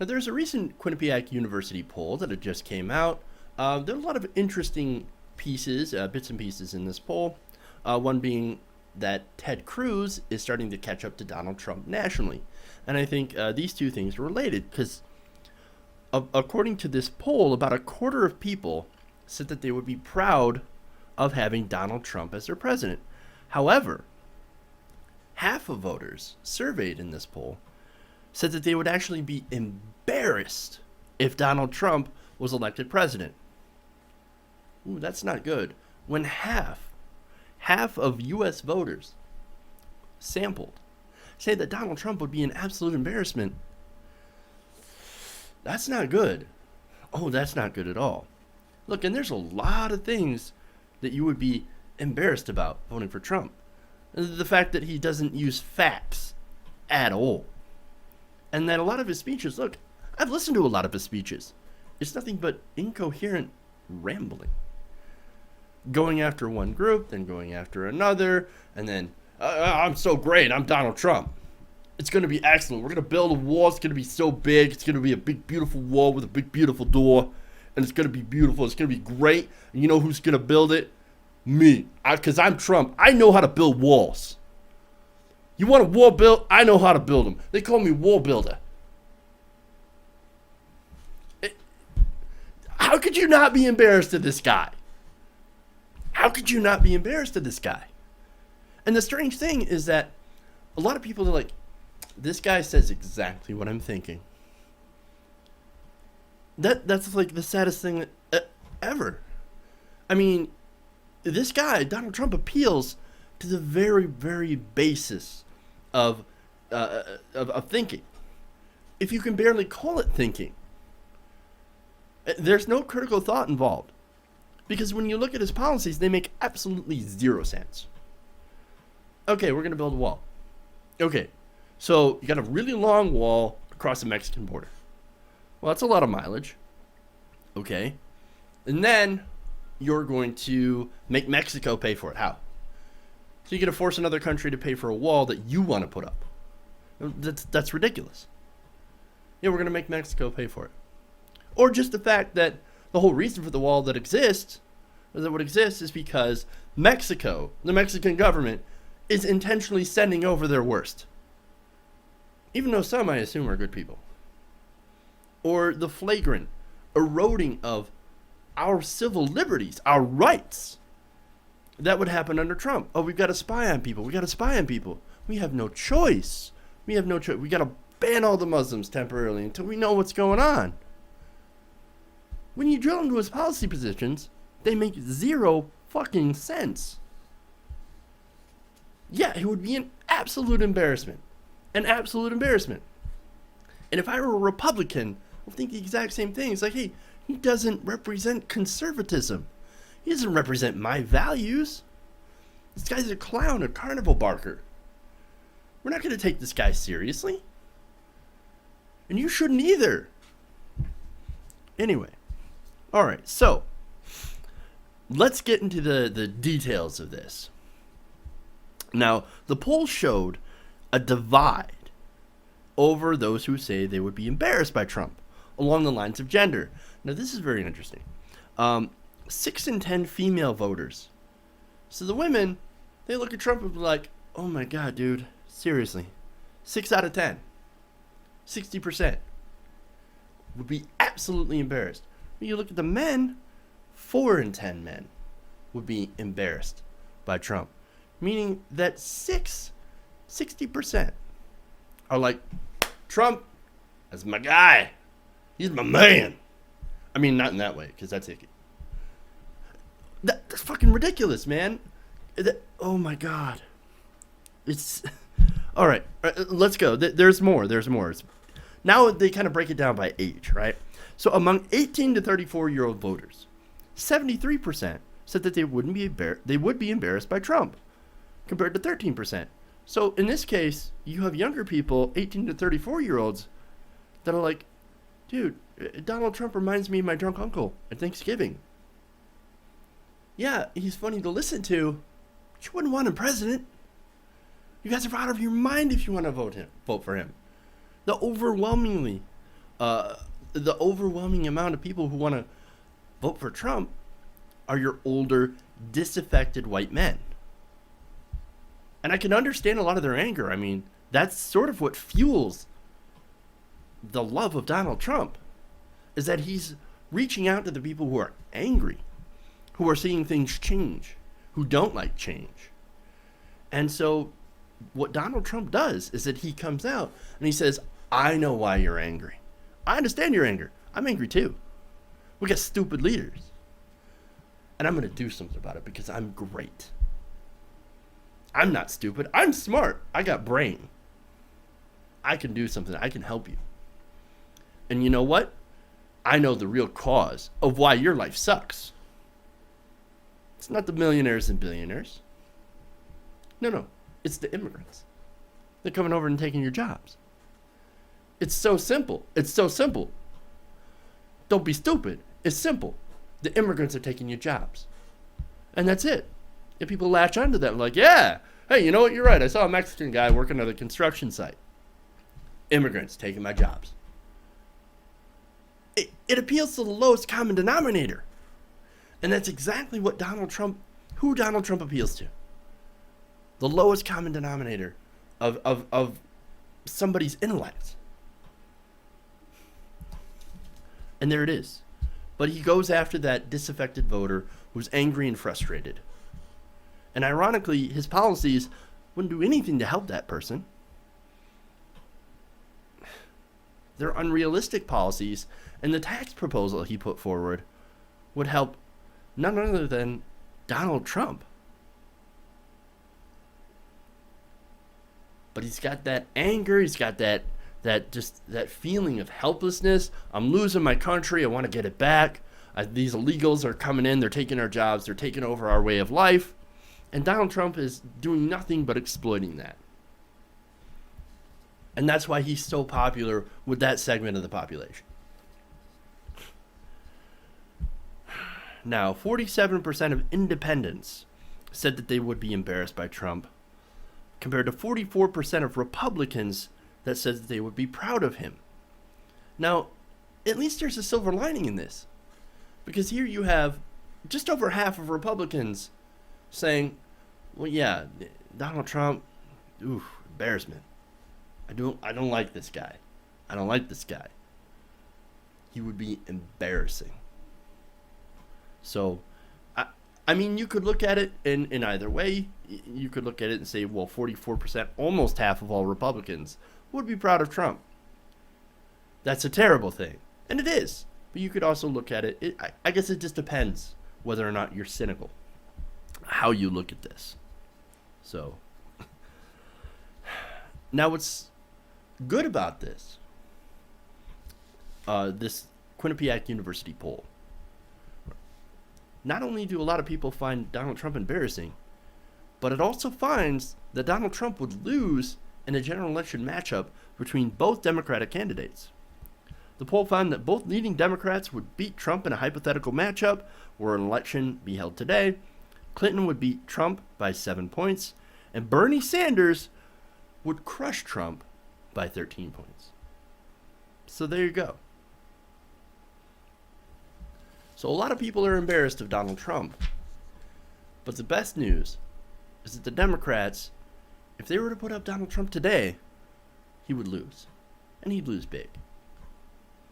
Now, there's a recent Quinnipiac University poll that had just came out. There are a lot of interesting pieces, bits and pieces in this poll. One being that Ted Cruz is starting to catch up to Donald Trump nationally. And I think these two things are related because, according to this poll, about a quarter of people said that they would be proud of having Donald Trump as their president. However, half of voters surveyed in this poll said that they would actually be embarrassed if Donald Trump was elected president. Ooh, that's not good. When half of U.S. voters sampled say that Donald Trump would be an absolute embarrassment, that's not good. Oh, that's not good at all. Look, and there's a lot of things that you would be embarrassed about voting for Trump. The fact that he doesn't use facts at all. And that a lot of his speeches, look, I've listened to a lot of his speeches. It's nothing but incoherent rambling. Going after one group, then going after another, and then, I'm so great, I'm Donald Trump. It's going to be excellent. We're going to build a wall. It's going to be so big. It's going to be a big, beautiful wall with a big, beautiful door. And it's going to be beautiful. It's going to be great. And you know who's going to build it? Me. Because I'm Trump. I know how to build walls. You want a wall built? I know how to build them. They call me wall builder. How could you not be embarrassed of this guy? How could you not be embarrassed of this guy? And the strange thing is that a lot of people are like, this guy says exactly what I'm thinking. That's like the saddest thing ever. I mean, this guy, Donald Trump, appeals to the very, very basis of thinking. If you can barely call it thinking. There's no critical thought involved. Because when you look at his policies, they make absolutely zero sense. Okay, we're going to build a wall. Okay, so you got a really long wall across the Mexican border. Well, that's a lot of mileage. Okay. And then you're going to make Mexico pay for it. How? So you're going to force another country to pay for a wall that you want to put up. That's ridiculous. Yeah, we're going to make Mexico pay for it. Or just the fact that the whole reason for the wall that exists, or that would exist, is because Mexico, the Mexican government, is intentionally sending over their worst. Even though some, I assume, are good people. Or the flagrant eroding of our civil liberties, our rights. That would happen under Trump. Oh, we've got to spy on people. We got to spy on people. We have no choice. We have no choice. We got to ban all the Muslims temporarily until we know what's going on. When you drill into his policy positions, they make zero fucking sense. Yeah, it would be an absolute embarrassment. An absolute embarrassment. And if I were a Republican, I would think the exact same thing. It's like, hey, he doesn't represent conservatism. He doesn't represent my values. This guy's a clown, a carnival barker. We're not going to take this guy seriously. And you shouldn't either. Anyway. All right, so let's get into the details of this. Now, the poll showed a divide over those who say they would be embarrassed by Trump along the lines of gender. Now, this is very interesting. 6 in 10 female voters. So the women, they look at Trump and be like, oh my God, dude, seriously. 6 out of 10. 60% would be absolutely embarrassed. When you look at the men, 4 in 10 men would be embarrassed by Trump. Meaning that 60% are like, Trump, that's my guy. He's my man. I mean, not in that way, because that's icky. That's fucking ridiculous, man. Oh my God. It's all right. Let's go. There's more. Now they kind of break it down by age, right? So among 18 to 34-year-old voters, 73% said that they would be embarrassed by Trump, compared to 13%. So in this case, you have younger people, 18 to 34-year-olds, that are like, dude, Donald Trump reminds me of my drunk uncle at Thanksgiving. Yeah, he's funny to listen to, but you wouldn't want him president. You guys are out of your mind if you want to vote for him. The overwhelmingly uh, the overwhelming amount of people who want to vote for Trump are your older, disaffected white men. And I can understand a lot of their anger. I mean, that's sort of what fuels the love of Donald Trump, is that he's reaching out to the people who are angry, who are seeing things change, who don't like change. And so what Donald Trump does is that he comes out and he says, I know why you're angry. I understand your anger. I'm angry too. We got stupid leaders. And I'm going to do something about it because I'm great. I'm not stupid. I'm smart. I got brain. I can do something. I can help you. And you know what? I know the real cause of why your life sucks. It's not the millionaires and billionaires. No. It's the immigrants. They're coming over and taking your jobs. It's so simple. It's so simple. Don't be stupid. It's simple. The immigrants are taking your jobs. And that's it. And people latch onto that, like, yeah, hey, you know what? You're right. I saw a Mexican guy working at a construction site. Immigrants taking my jobs. It appeals to the lowest common denominator. And that's exactly what who Donald Trump appeals to. The lowest common denominator of somebody's intellect. And there it is. But he goes after that disaffected voter who's angry and frustrated. And ironically, his policies wouldn't do anything to help that person. They're unrealistic policies, and the tax proposal he put forward would help none other than Donald Trump. But he's got that anger, he's got that feeling of helplessness. I'm losing my country, I want to get it back. These illegals are coming in, they're taking our jobs, they're taking over our way of life. And Donald Trump is doing nothing but exploiting that. And that's why he's so popular with that segment of the population. Now, 47% of independents said that they would be embarrassed by Trump, compared to 44% of Republicans that said that they would be proud of him. Now, at least there's a silver lining in this, because here you have just over half of Republicans saying, well, yeah, Donald Trump, embarrassment. I don't like this guy. I don't like this guy. He would be embarrassing. So, I mean, you could look at it in either way. You could look at it and say, well, 44%, almost half of all Republicans, would be proud of Trump. That's a terrible thing. And it is. But you could also look at it. I guess it just depends whether or not you're cynical, how you look at this. So, now what's good about this Quinnipiac University poll, not only do a lot of people find Donald Trump embarrassing, but it also finds that Donald Trump would lose in a general election matchup between both Democratic candidates. The poll found that both leading Democrats would beat Trump in a hypothetical matchup were an election be held today. Clinton would beat Trump by 7 points, and Bernie Sanders would crush Trump by 13 points. So there you go. So a lot of people are embarrassed of Donald Trump. But the best news is that the Democrats, if they were to put up Donald Trump today, he would lose. And he'd lose big.